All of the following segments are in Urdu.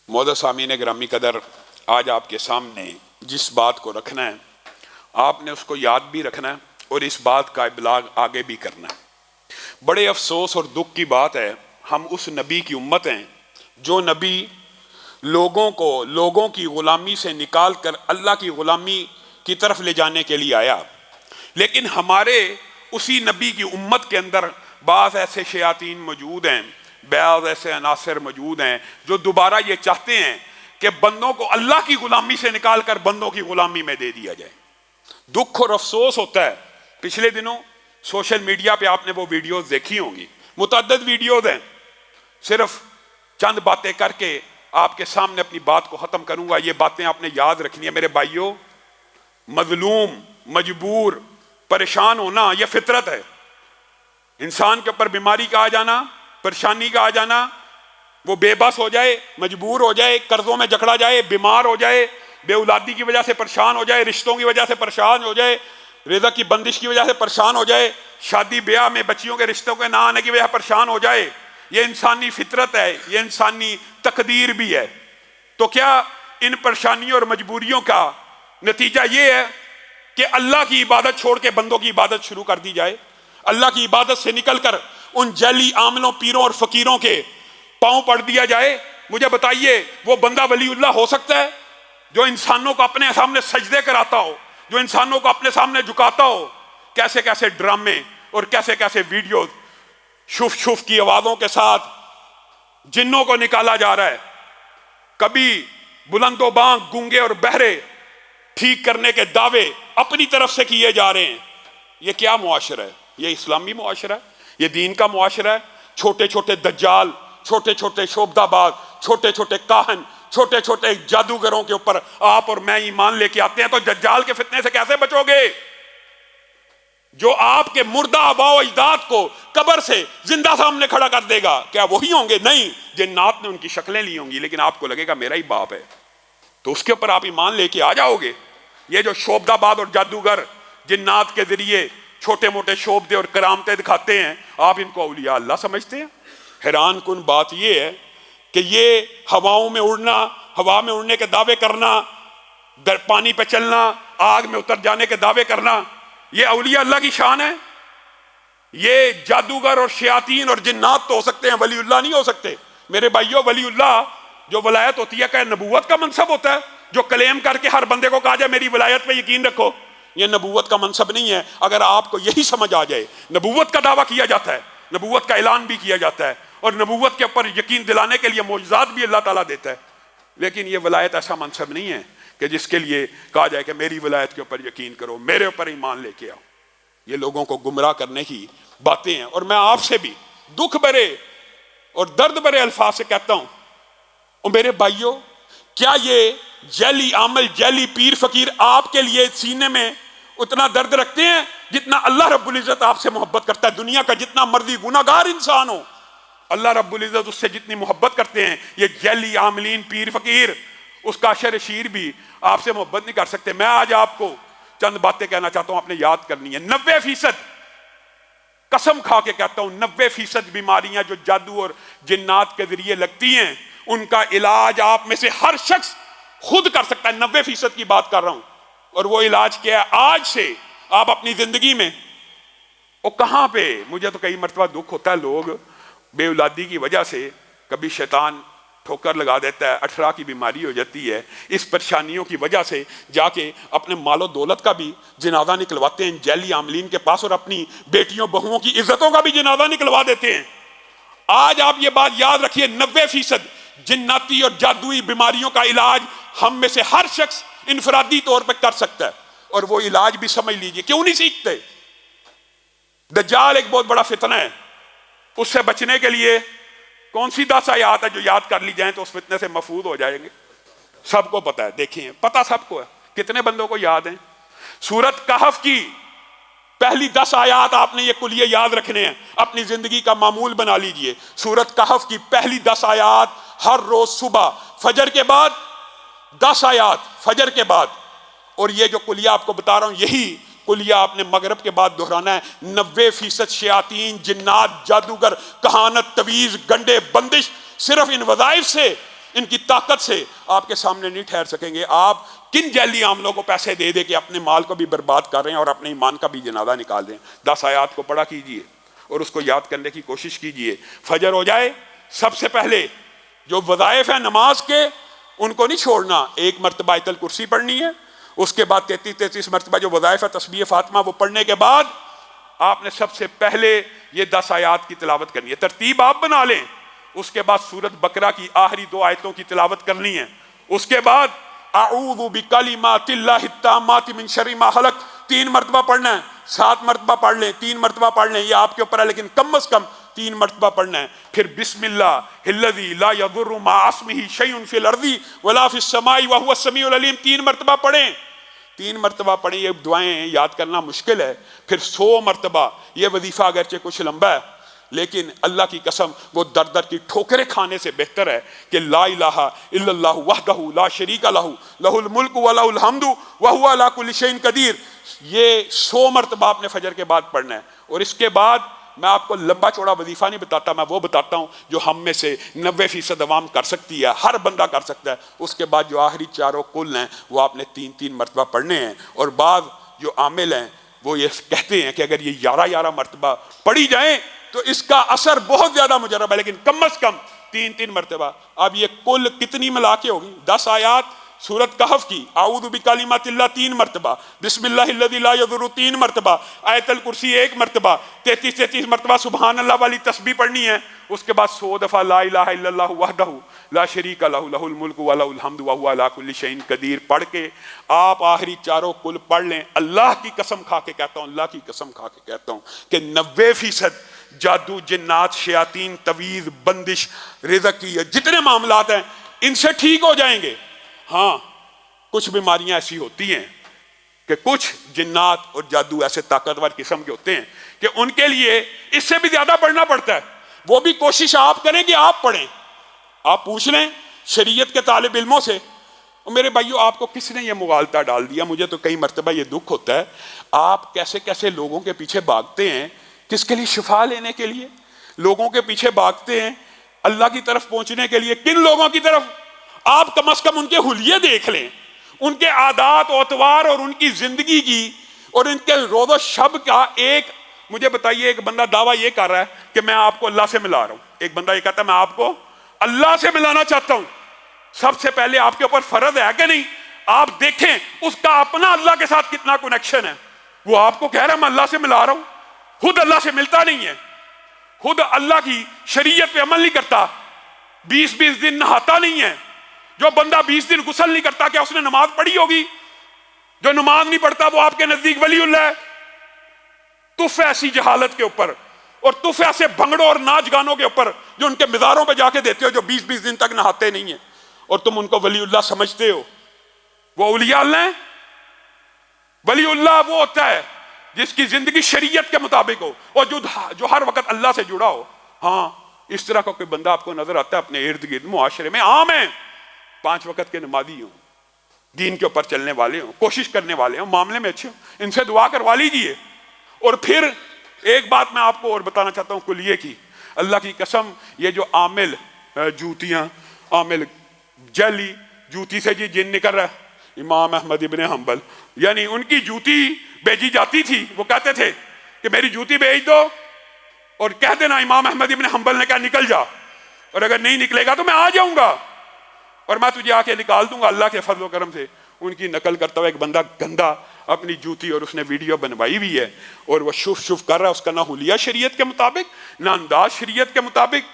معزز سامعین گرامی قدر، آج آپ کے سامنے جس بات کو رکھنا ہے آپ نے اس کو یاد بھی رکھنا ہے اور اس بات کا ابلاغ آگے بھی کرنا ہے۔ بڑے افسوس اور دکھ کی بات ہے، ہم اس نبی کی امت ہیں جو نبی لوگوں کی غلامی سے نکال کر اللہ کی غلامی کی طرف لے جانے کے لیے آیا، لیکن ہمارے اسی نبی کی امت کے اندر بعض ایسے شیاطین موجود ہیں، بعض ایسے عناصر موجود ہیں جو دوبارہ یہ چاہتے ہیں کہ بندوں کو اللہ کی غلامی سے نکال کر بندوں کی غلامی میں دے دیا جائے۔ دکھ اور افسوس ہوتا ہے، پچھلے دنوں سوشل میڈیا پہ آپ نے وہ ویڈیوز دیکھی ہوں گی، متعدد ویڈیوز ہیں، صرف چند باتیں کر کے آپ کے سامنے اپنی بات کو ختم کروں گا۔ یہ باتیں آپ نے یاد رکھنی ہے میرے بھائیوں۔ مظلوم، مجبور، پریشان ہونا یہ فطرت ہے۔ انسان کے اوپر بیماری کا آ جانا، پریشانی کا آ جانا، وہ بے بس ہو جائے، مجبور ہو جائے، قرضوں میں جکڑا جائے، بیمار ہو جائے، بے اولادی کی وجہ سے پریشان ہو جائے، رشتوں کی وجہ سے پریشان ہو جائے، رزق کی بندش کی وجہ سے پریشان ہو جائے، شادی بیاہ میں بچیوں کے رشتوں کے نہ آنے کی وجہ سے پریشان ہو جائے، یہ انسانی فطرت ہے، یہ انسانی تقدیر بھی ہے۔ تو کیا ان پریشانیوں اور مجبوریوں کا نتیجہ یہ ہے کہ اللہ کی عبادت چھوڑ کے بندوں کی عبادت شروع کر دی جائے؟ اللہ کی عبادت سے نکل کر ان جعلی عاملوں، پیروں اور فقیروں کے پاؤں پڑ دیا جائے؟ مجھے بتائیے، وہ بندہ ولی اللہ ہو سکتا ہے جو انسانوں کو اپنے سامنے سجدے کراتا ہو، جو انسانوں کو اپنے سامنے جھکاتا ہو؟ کیسے کیسے ڈرامے اور کیسے کیسے ویڈیوز شف شف کی آوازوں کے ساتھ جنوں کو نکالا جا رہا ہے، کبھی بلند و بانگ گونگے اور بہرے ٹھیک کرنے کے دعوے اپنی طرف سے کیے جا رہے ہیں۔ یہ کیا معاشرہ ہے؟ یہ اسلامی معاشرہ ہے؟ یہ دین کا معاشرہ ہے؟ چھوٹے چھوٹے دجال، چھوٹے چھوٹے شعبدہ باز، چھوٹے چھوٹے کاہن، چھوٹے چھوٹے جادوگروں کے اوپر آپ اور میں ایمان لے کے آتے ہیں، تو دجال کے فتنے سے کیسے بچو گے؟ جو آپ کے مردہ آباء و اجداد کو قبر سے زندہ سامنے کھڑا کر دے گا، کیا وہی ہوں گے؟ نہیں، جنات نے ان کی شکلیں لی ہوں گی، لیکن آپ کو لگے گا میرا ہی باپ ہے، تو اس کے اوپر آپ ایمان لے کے آ جاؤ گے۔ یہ جو شعبدہ باز اور جادوگر جنات کے ذریعے چھوٹے موٹے شعبدے اور کرامتیں دکھاتے ہیں، آپ ان کو اولیاء اللہ سمجھتے ہیں؟ حیران کن بات یہ ہے کہ یہ ہواؤں میں اڑنا، ہوا میں اڑنے کے دعوے کرنا، پانی پہ چلنا، آگ میں اتر جانے کے دعوے کرنا، یہ اولیاء اللہ کی شان ہے؟ یہ جادوگر اور شیاطین اور جنات تو ہو سکتے ہیں، ولی اللہ نہیں ہو سکتے۔ میرے بھائیوں، ولی اللہ جو ولایت ہوتی ہے کہ نبوت کا منصب ہوتا ہے، جو کلیم کر کے ہر بندے کو کہا جائے میری ولایت پہ یقین رکھو، یہ نبوت کا منصب نہیں ہے۔ اگر آپ کو یہی سمجھ آ جائے، نبوت کا دعویٰ کیا جاتا ہے، نبوت کا اعلان بھی کیا جاتا ہے، اور نبوت کے اوپر یقین دلانے کے لیے معجزات بھی اللہ تعالیٰ دیتا ہے، لیکن یہ ولایت ایسا منصب نہیں ہے کہ جس کے لیے کہا جائے کہ میری ولایت کے اوپر یقین کرو، میرے اوپر ایمان لے کے آؤ۔ یہ لوگوں کو گمراہ کرنے کی باتیں ہیں، اور میں آپ سے بھی دکھ بھرے اور درد بھرے الفاظ سے کہتا ہوں، اور میرے بھائیوں، کیا یہ جعلی عامل، جعلی پیر فقیر آپ کے لیے سینے میں اتنا درد رکھتے ہیں جتنا اللہ رب العزت آپ سے محبت کرتا ہے؟ دنیا کا جتنا مرضی گناہگار انسان ہو، اللہ رب العزت اس سے جتنی محبت کرتے ہیں، یہ جعلی عاملین پیر فقیر، اس کا شر شیر بھی آپ سے محبت نہیں کر سکتے۔ میں آج آپ کو چند باتیں کہنا چاہتا ہوں، آپ نے یاد کرنی ہے۔ 90% قسم کھا کے کہتا ہوں، 90% بیماریاں جو جادو اور جنات کے ذریعے لگتی ہیں، ان کا علاج آپ میں سے ہر شخص خود کر سکتا ہے۔ 90% کی بات کر رہا ہوں، اور وہ علاج کیا ہے؟ آج سے آپ اپنی زندگی میں، وہ کہاں پہ، مجھے تو کئی مرتبہ دکھ ہوتا ہے، لوگ بے اولادی کی وجہ سے کبھی شیطان ٹھوکر لگا دیتا ہے، 18 کی بیماری ہو جاتی ہے، اس پریشانیوں کی وجہ سے جا کے اپنے مال و دولت کا بھی جنازہ نکلواتے ہیں جعلی عاملین کے پاس، اور اپنی بیٹیوں بہوؤں کی عزتوں کا بھی جنازہ نکلوا دیتے ہیں۔ آج آپ یہ بات یاد رکھیے، 90% جناتی اور جادوئی بیماریوں کا علاج ہم میں سے ہر شخص انفرادی طور پہ کر سکتا ہے، اور وہ علاج بھی سمجھ لیجئے کیوں نہیں سیکھتے؟ دجال ایک بہت بڑا فتنہ ہے، اس سے بچنے کے لیے کون سی 10 آیات ہے جو یاد کر لی جائیں تو اس فتنے سے محفوظ ہو جائیں گے؟ سب کو پتا ہے، دیکھیں پتا سب کو ہے، کتنے بندوں کو یاد ہیں؟ سورۃ کہف کی پہلی 10 آیات آپ نے یہ کلیے یاد رکھنے ہیں، اپنی زندگی کا معمول بنا لیجئے۔ سورۃ کہف کی پہلی 10 آیات ہر روز صبح فجر کے بعد 10 آیات فجر کے بعد، اور یہ جو کلیہ آپ کو بتا رہا ہوں، یہی کلیہ آپ نے مغرب کے بعد دہرانا ہے۔ 90% شیاطین، جنات، جادوگر، کہانت، تویز، گنڈے، بندش، صرف ان وظائف سے ان کی طاقت سے آپ کے سامنے نہیں ٹھہر سکیں گے. آپ کن جیلی عاملوں کو پیسے دے دے کے اپنے مال کو بھی برباد کر رہے ہیں اور اپنے ایمان کا بھی جنازہ نکال رہے ہیں. 10 آیات کو پڑھا کیجئے اور اس کو یاد کرنے کی کوشش کیجئے. فجر ہو جائے سب سے پہلے جو وظائف ہیں نماز کے ان کو نہیں چھوڑنا. 1 مرتبہ آیت الکرسی پڑھنی ہے, اس کے بعد 33 مرتبہ جو وظائف ہے تسبیح فاطمہ وہ پڑھنے کے بعد آپ نے سب سے پہلے یہ 10 آیات کی تلاوت کرنی ہے. ترتیب آپ بنا لیں. اس کے بعد سورۃ بقرہ کی آخری 2 آیتوں کی تلاوت کرنی ہے. اس کے بعد اعوذ بکلمات اللہ التامات من شر ما خلق 3 مرتبہ پڑھنا ہے. 7 مرتبہ پڑھ لیں, 3 مرتبہ پڑھ لیں, یہ آپ کے اوپر ہے, لیکن کم از کم 3 مرتبہ پڑھنا ہے. پھر بسم اللہ الذی لا یضر مع اسمہ شیء فی الارض ولا فی السماء وهو السمیع العلیم 3 مرتبہ پڑھیں. 3 مرتبہ پڑھیں. یہ دعائیں یاد کرنا مشکل ہے. پھر 100 مرتبہ. یہ وظیفہ اگرچہ کچھ لمبا ہے لیکن اللہ کی قسم وہ در در کی ٹھوکریں کھانے سے بہتر ہے کہ لا الہ الا اللہ وحدہ لا شریک لہ لہ الملک ولہ الحمد وہو علی کل شیء قدیر. یہ 100 مرتبہ آپ نے فجر کے بعد پڑھنا ہے. اور اس کے بعد میں آپ کو لمبا چوڑا وظیفہ نہیں بتاتا, میں وہ بتاتا ہوں جو ہم میں سے 90% عوام کر سکتی ہے, ہر بندہ کر سکتا ہے. اس کے بعد جو آخری 4 کل ہیں وہ آپ نے 3 مرتبہ پڑھنے ہیں. اور بعض جو عامل ہیں وہ یہ کہتے ہیں کہ اگر یہ 11 مرتبہ پڑھی جائیں تو اس کا اثر بہت زیادہ مجرب ہے, لیکن کم از کم 3 مرتبہ. اب یہ کل کتنی ملا کے ہوگی؟ 10 آیات سورۃ کہف کی, اعوذ بکلمات اللہ 3 مرتبہ, بسم اللہ الذی لا یضر 3 مرتبہ, آیت الکرسی 1 مرتبہ, 33 مرتبہ سبحان اللہ والی تسبیح پڑھنی ہے. اس کے بعد 100 دفعہ لا الہ الا اللہ وحدہ لا شریک لہ لہ الملک ولہ الحمد وہو علی کل شیء قدیر پڑھ کے آپ آخری 4 کل پڑھ لیں. اللہ کی قسم کھا کے کہتا ہوں, اللہ کی قسم کھا کے کہتا ہوں کہ 90% جادو, جنات, شیاطین, تویز, بندش, رزق کی جتنے معاملات ہیں ان سے ٹھیک ہو جائیں گے. ہاں کچھ بیماریاں ایسی ہوتی ہیں کہ کچھ جنات اور جادو ایسے طاقتور قسم کے ہوتے ہیں کہ ان کے لیے اس سے بھی زیادہ پڑھنا پڑتا ہے. وہ بھی کوشش آپ کریں کہ آپ پڑھیں. آپ پوچھ لیں شریعت کے طالب علموں سے, میرے بھائیو آپ کو کس نے یہ مغالطہ ڈال دیا؟ مجھے تو کئی مرتبہ یہ دکھ ہوتا ہے, آپ کیسے کیسے لوگوں کے پیچھے بھاگتے ہیں. کس کے لیے؟ شفا لینے کے لیے. لوگوں کے پیچھے بھاگتے ہیں اللہ کی طرف پہنچنے کے لیے. کن لوگوں کی طرف؟ آپ کم از کم ان کے حلیے دیکھ لیں, ان کے عادات و اطوار اور ان کی زندگی کی اور ان کے روز و شب کا. ایک مجھے بتائیے, ایک بندہ دعویٰ یہ کر رہا ہے کہ میں آپ کو اللہ سے ملا رہا ہوں, ایک بندہ یہ کہتا ہے میں آپ کو اللہ سے ملانا چاہتا ہوں. سب سے پہلے آپ کے اوپر فرض ہے کہ نہیں آپ دیکھیں اس کا اپنا اللہ کے ساتھ کتنا کنیکشن ہے. وہ آپ کو کہہ رہا ہے میں اللہ سے ملا رہا ہوں, خود اللہ سے ملتا نہیں ہے, خود اللہ کی شریعت پہ عمل نہیں کرتا, 20 دن نہاتا نہیں ہے. جو بندہ 20 دن غسل نہیں کرتا کیا اس نے نماز پڑھی ہوگی؟ جو نماز نہیں پڑھتا وہ آپ کے نزدیک ولی اللہ ہے؟ تف ایسی جہالت کے اوپر اور تف ایسے بھنگڑوں اور ناچ گانوں کے اوپر جو ان کے مزاروں پہ جا کے دیتے ہو, جو 20 دن تک نہاتے نہیں ہیں اور تم ان کو ولی اللہ سمجھتے ہو. وہ اولیاء اللہ ہیں؟ ولی اللہ وہ ہوتا ہے جس کی زندگی شریعت کے مطابق ہو اور جو ہر وقت اللہ سے جڑا ہو. ہاں اس طرح کا کوئی بندہ آپ کو نظر آتا ہے اپنے ارد گرد معاشرے میں؟ عام ہیں, 5 وقت کے نمازی ہوں, دین کے اوپر چلنے والے ہوں, کوشش کرنے والے ہوں, معاملے میں اچھے ہوں, ان سے دعا کروا لیجئے. اور پھر ایک بات میں آپ کو اور بتانا چاہتا ہوں کلیے کی, اللہ کی قسم یہ جو عامل جوتیاں, عامل جعلی جوتی سے جن نکل رہا ہے, امام احمد ابن حنبل یعنی ان کی جوتی بھیجی جاتی تھی, وہ کہتے تھے کہ میری جوتی بھیج دو اور کہہ دینا امام احمد ابن حنبل نے کہا نکل جا, اور اگر نہیں نکلے گا تو میں آ جاؤں گا اور میں تجھے آ کے نکال دوں گا. اللہ کے فضل و کرم سے ان کی نقل کرتا ہوا ایک بندہ گندا اپنی جوتی, اور اس نے ویڈیو بنوائی ہوئی ہے اور وہ شف کر رہا ہے, اس کا نہ حلیہ شریعت کے مطابق نہ انداز شریعت کے مطابق.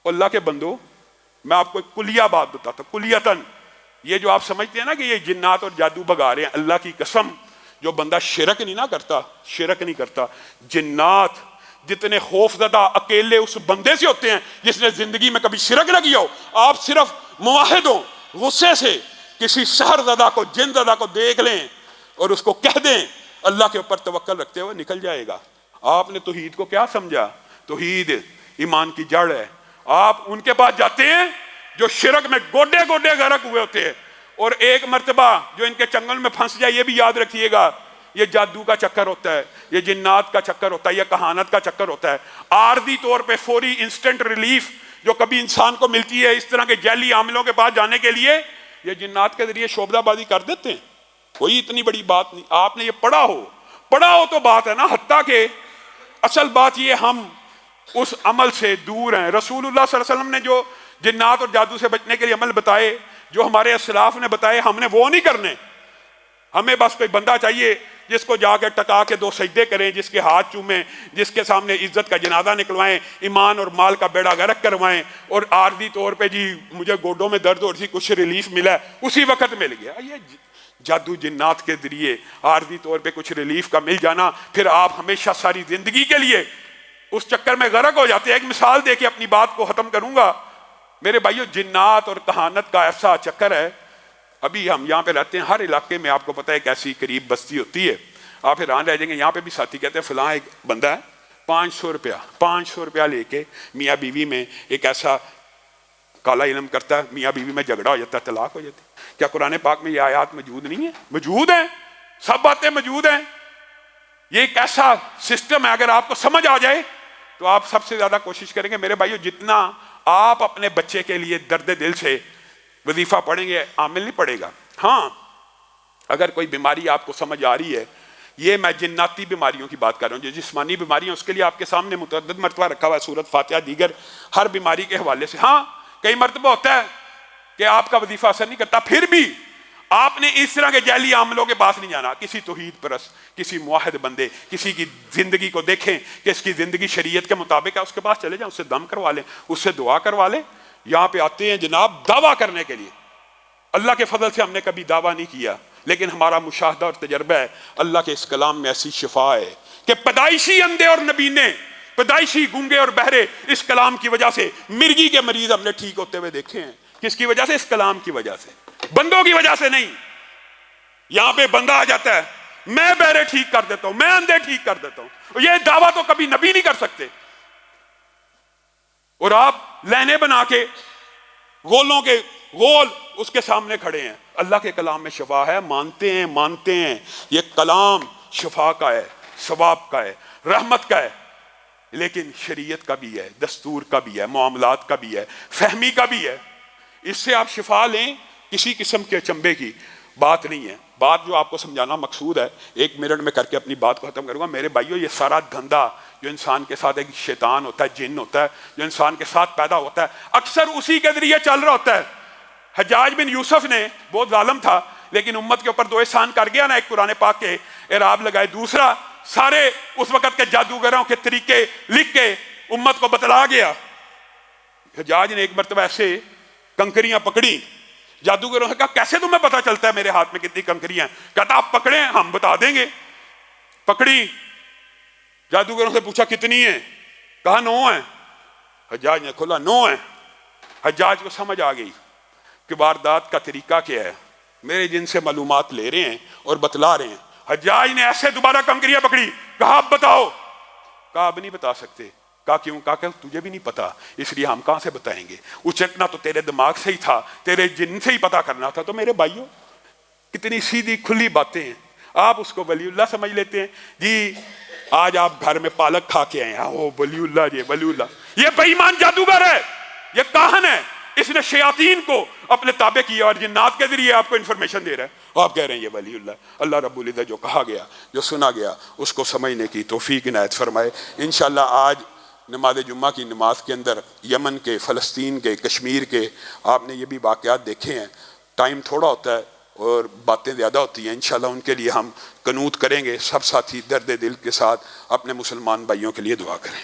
اللہ کے بندو میں آپ کو ایک کلیہ بات بتاتا ہوں, کلیتاً یہ جو آپ سمجھتے ہیں نا کہ یہ جنات اور جادو بگا رہے ہیں, اللہ کی قسم جو بندہ شرک نہیں نہ کرتا, شرک نہیں کرتا, جنات جتنے خوف زدہ اکیلے اس بندے سے ہوتے ہیں جس نے زندگی میں کبھی شرک نہ کیا ہو. آپ صرف موحد ہو, غصے سے کسی سحر زدہ کو, جن زدہ کو دیکھ لیں اور اس کو کہہ دیں اللہ کے اوپر توکل رکھتے ہوئے نکل جائے گا. آپ نے توحید کو کیا سمجھا؟ توحید ایمان کی جڑ ہے. آپ ان کے پاس جاتے ہیں جو شرک میں گوڈے گوڈے غرق ہوئے ہوتے ہیں, اور ایک مرتبہ جو ان کے چنگل میں پھنس جائے, یہ بھی یاد رکھیے گا یہ جادو کا چکر ہوتا ہے, یہ جنات کا چکر ہوتا ہے, یہ کہانت کا چکر ہوتا ہے. عارضی طور پہ فوری انسٹنٹ ریلیف جو کبھی انسان کو ملتی ہے اس طرح کے جعلی عاملوں کے پاس جانے کے لیے، یہ جنات کے ذریعے شعبدہ بازی کر دیتے ہیں. کوئی اتنی بڑی بات نہیں. آپ نے یہ پڑھا ہو تو بات ہے نا. حتیٰ کہ اصل بات یہ ہم اس عمل سے دور ہیں. رسول اللہ صلی اللہ علیہ وسلم نے جو جنات اور جادو سے بچنے کے لیے عمل بتائے، جو ہمارے اسلاف نے بتائے، ہم نے وہ نہیں کرنے. ہمیں بس کوئی بندہ چاہیے جس کو جا کے ٹکا کے 2 سجدے کریں، جس کے ہاتھ چومیں، جس کے سامنے عزت کا جنازہ نکلوائیں، ایمان اور مال کا بیڑا غرق کروائیں، اور عارضی طور پہ جی مجھے گوڈوں میں درد اور کچھ ریلیف ملا، اسی وقت مل گیا. یہ جادو جنات کے ذریعے عارضی طور پہ کچھ ریلیف کا مل جانا، پھر آپ ہمیشہ ساری زندگی کے لیے اس چکر میں غرق ہو جاتے ہیں. ایک مثال دے کے اپنی بات کو ختم کروں گا. میرے بھائیو، جنات اور کہانت کا ایسا چکر ہے. ابھی ہم یہاں پہ رہتے ہیں، ہر علاقے میں آپ کو پتہ ہے ایک ایسی قریب بستی ہوتی ہے. آپ حیران رہ جائیں گے. یہاں پہ بھی ساتھی کہتے ہیں فلاں ایک بندہ ہے 500 روپیہ لے کے میاں بیوی میں ایک ایسا کالا علم کرتا ہے، میاں بیوی میں جھگڑا ہو جاتا ہے، طلاق ہو جاتی ہے. کیا قرآن پاک میں یہ آیات موجود نہیں ہیں؟ موجود ہیں، سب باتیں موجود ہیں. یہ ایک ایسا سسٹم ہے، اگر آپ کو سمجھ آ جائے تو آپ سب سے زیادہ کوشش کریں گے. میرے بھائیو، جتنا آپ اپنے بچے کے لیے درد دل سے وظیفہ پڑھیں گے، عامل نہیں پڑے گا. ہاں، اگر کوئی بیماری آپ کو سمجھ آ رہی ہے، یہ میں جناتی بیماریوں کی بات کر رہا ہوں. جو جسمانی بیماریاں اس کے لیے آپ کے سامنے متعدد مرتبہ رکھا ہوا ہے سورۃ فاتحہ دیگر ہر بیماری کے حوالے سے. ہاں، کئی مرتبہ ہوتا ہے کہ آپ کا وظیفہ اثر نہیں کرتا، پھر بھی آپ نے اس طرح کے جعلی عاملوں کے پاس نہیں جانا. کسی توحید پرست، کسی موحد بندے، کسی کی زندگی کو دیکھیں کہ اس کی زندگی شریعت کے مطابق ہے، اس کے پاس چلے جائیں، اس سے دم کروا لیں، اس سے دعا کروا لیں. یہاں پہ آتے ہیں جناب دعویٰ کرنے کے لیے. اللہ کے فضل سے ہم نے کبھی دعویٰ نہیں کیا، لیکن ہمارا مشاہدہ اور تجربہ ہے اللہ کے اس کلام میں ایسی شفا ہے کہ پیدائشی اندھے اور نبینے، پیدائشی گونگے اور بہرے اس کلام کی وجہ سے مرگی کے مریض ہم نے ٹھیک ہوتے ہوئے دیکھے ہیں. کس کی وجہ سے؟ اس کلام کی وجہ سے، بندوں کی وجہ سے نہیں. یہاں پہ بندہ آ جاتا ہے، میں بہرے ٹھیک کر دیتا ہوں، میں اندھے ٹھیک کر دیتا ہوں. یہ دعویٰ تو کبھی نبی نہیں کر سکتے. اور آپ لینے بنا کے غولوں کے غول اس کے سامنے کھڑے ہیں. اللہ کے کلام میں شفا ہے، مانتے ہیں یہ کلام شفا کا ہے، ثواب کا ہے، رحمت کا ہے، لیکن شریعت کا بھی ہے، دستور کا بھی ہے، معاملات کا بھی ہے، فہمی کا بھی ہے. اس سے آپ شفا لیں، کسی قسم کے چمبے کی بات نہیں ہے. بات جو آپ کو سمجھانا مقصود ہے، 1 منٹ میں کر کے اپنی بات کو ختم کروں گا. میرے بھائیو، یہ سارا دھندا جو انسان کے ساتھ ایک شیطان ہوتا ہے، جن ہوتا ہے، جو انسان کے ساتھ پیدا ہوتا ہے، اکثر اسی کے ذریعے چل رہا ہوتا ہے. حجاج بن یوسف نے بہت ظالم تھا، لیکن امت کے اوپر 2 احسان کر گیا نا. ایک قرآن پاک کے اعراب لگائے، دوسرا سارے اس وقت کے جادوگروں کے طریقے لکھ کے امت کو بتلا گیا. حجاج نے ایک مرتبہ ایسے کنکریاں پکڑی، جادوگروں نے کہا کیسے تمہیں پتا چلتا ہے میرے ہاتھ میں کتنی کنکریاں ہیں؟ کہتا آپ پکڑیں، ہم بتا دیں گے. پکڑی، جادوگروں سے پوچھا کتنی ہیں؟ کہا 9 ہیں. حجاج نے کھولا 9 ہیں. حجاج کو سمجھ آ گئی کہ واردات کا طریقہ کیا ہے. میرے جن سے معلومات لے رہے ہیں اور بتلا رہے ہیں. حجاج نے ایسے دوبارہ کنکریاں پکڑی، کہا اب بتاؤ. کہا اب نہیں بتا سکتے. کہا کیوں؟ کہا کہ تجھے بھی نہیں پتا، اس لیے ہم کہاں سے بتائیں گے؟ اچکنا تو تیرے دماغ سے ہی تھا، تیرے جن سے ہی پتا کرنا تھا. تو میرے بھائیوں، کتنی سیدھی کھلی باتیں ہیں. آپ اس کو ولی اللہ سمجھ لیتے ہیں. جی آج آپ گھر میں پالک کھا کے آئے ہیں، او ولی اللہ جی ولی اللہ. یہ بے ایمان جادوگر ہے، یہ کاہن ہے. اس نے شیاطین کو اپنے تابع کیا اور جنات کے ذریعے آپ کو انفارمیشن دے رہا ہے. آپ کہہ رہے ہیں یہ ولی اللہ. اللہ رب العزت جو کہا گیا، جو سنا گیا، اس کو سمجھنے کی توفیق عنایت فرمائے. انشاءاللہ آج نماز جمعہ کی نماز کے اندر یمن کے، فلسطین کے، کشمیر کے آپ نے یہ بھی واقعات دیکھے ہیں. ٹائم تھوڑا ہوتا ہے اور باتیں زیادہ ہوتی ہیں. انشاءاللہ ان کے لیے ہم قنوت کریں گے. سب ساتھی درد دل کے ساتھ اپنے مسلمان بھائیوں کے لیے دعا کریں.